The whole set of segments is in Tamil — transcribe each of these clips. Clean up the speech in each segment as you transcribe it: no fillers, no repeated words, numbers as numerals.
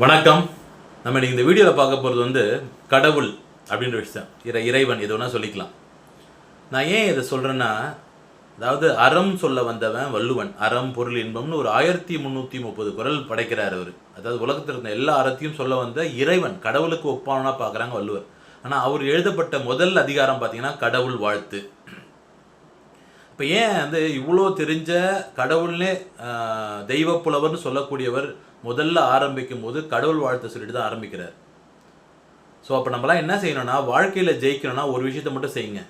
வணக்கம். நம்ம இன்னைக்கு இந்த வீடியோவில் பார்க்க போகிறது வந்து கடவுள் அப்படின்ற விஷயம். இறைவன் எது வேணால் சொல்லிக்கலாம். நான் ஏன் இதை சொல்கிறேன்னா, அதாவது அறம் சொல்ல வந்தவன் வள்ளுவன். அறம் பொருள் இன்பம்னு ஒரு 1330 குறள் படைக்கிறார் அவர். அதாவது உலகத்தில் இருந்த எல்லா அறத்தையும் சொல்ல வந்த இறைவன், கடவுளுக்கு ஒப்பானா பார்க்குறாங்க வள்ளுவர். ஆனால் அவர் எழுதப்பட்ட முதல் அதிகாரம் பார்த்தீங்கன்னா கடவுள் வாழ்த்து. இப்போ ஏன் வந்து இவ்வளோ தெரிஞ்ச கடவுள்னே தெய்வப்புலவர்னு சொல்லக்கூடியவர் முதல்ல ஆரம்பிக்கும் போது கடவுள் வாழ்த்து சொல்லிட்டு தான் ஆரம்பிக்கிறார். ஸோ அப்போ நம்மளாம் என்ன செய்யணும்னா, வாழ்க்கையில் ஜெயிக்கணும்னா ஒரு விஷயத்தை மட்டும் செய்யுங்க.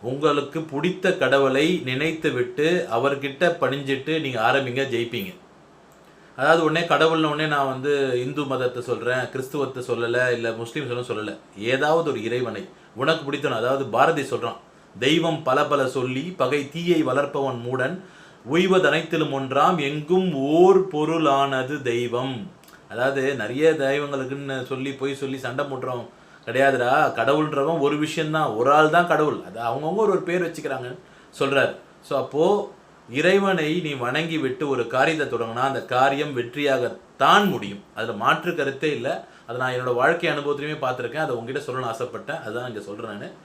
உங்களுக்கு பிடித்த கடவுளை நினைத்து விட்டு அவர்கிட்ட பணிஞ்சிட்டு நீங்கள் ஆரம்பிங்க, ஜெயிப்பீங்க. அதாவது உடனே கடவுள்னு உடனே நான் வந்து இந்து மதத்தை சொல்கிறேன், கிறிஸ்துவத்தை சொல்லலை, இல்லை முஸ்லீம் சொல்லலை. ஏதாவது ஒரு இறைவனை உனக்கு பிடித்தவன். அதாவது பாரதி சொல்கிறான், தெய்வம் பல பல சொல்லி பகை தீயை வளர்ப்பவன் மூடன் உய்வதனைத்திலும் ஒன்றாம் எங்கும் ஓர் பொருளானது தெய்வம். அதாவது நிறைய தெய்வங்களுக்குன்னு சொல்லி போய் சொல்லி சண்டை போட்டுறோம் கிடையாதுடா. கடவுள்ன்றவன் ஒரு விஷயந்தான், ஒரு ஆள் தான் கடவுள். அது அவங்கவுங்க ஒரு பேர் வச்சுக்கிறாங்கன்னு சொல்கிறார். ஸோ அப்போது இறைவனை நீ வணங்கி விட்டு ஒரு காரியத்தை தொடங்கினா அந்த காரியம் வெற்றியாகத்தான் முடியும். அதில் மாற்று கருத்தே இல்லை. அதை நான் என்னோடய வாழ்க்கை அனுபவத்திலையுமே பார்த்துருக்கேன். அதை உங்ககிட்ட சொல்லணும்னு ஆசைப்பட்டேன். அதுதான் இங்கே சொல்கிறேன். நான்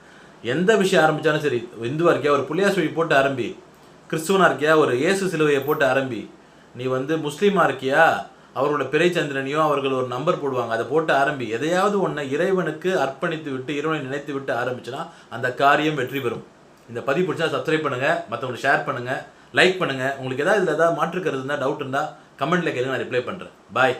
எந்த விஷயம் ஆரம்பித்தாலும் சரி, இந்துவாக இருக்கியா ஒரு புள்ளியா சொல்லி போட்டு ஆரம்பி, கிறிஸ்துவனாக இருக்கியா ஒரு இயேசு சிலுவையை போட்டு ஆரம்பி, நீ வந்து முஸ்லீமாக இருக்கியா அவரோட பிறை சந்திரனையோ அவர்கள் ஒரு நம்பர் போடுவாங்க அதை போட்டு ஆரம்பி. எதையாவது ஒன்று இறைவனுக்கு அர்ப்பணித்து விட்டு இறைவனை நினைத்து விட்டு ஆரம்பிச்சுன்னா அந்த காரியம் வெற்றி பெறும். இந்த பதிவு பிடிச்சா சப்ஸ்கிரைப் பண்ணுங்கள், மற்றவங்களுக்கு ஷேர் பண்ணுங்கள், லைக் பண்ணுங்கள். உங்களுக்கு ஏதாவது இதில் ஏதாவது மாற்றுக்கிறது இருந்தால், டவுட் இருந்தால் கமெண்ட்டில் கேளுங்க, நான் ரிப்ளை பண்ணுறேன். பாய்.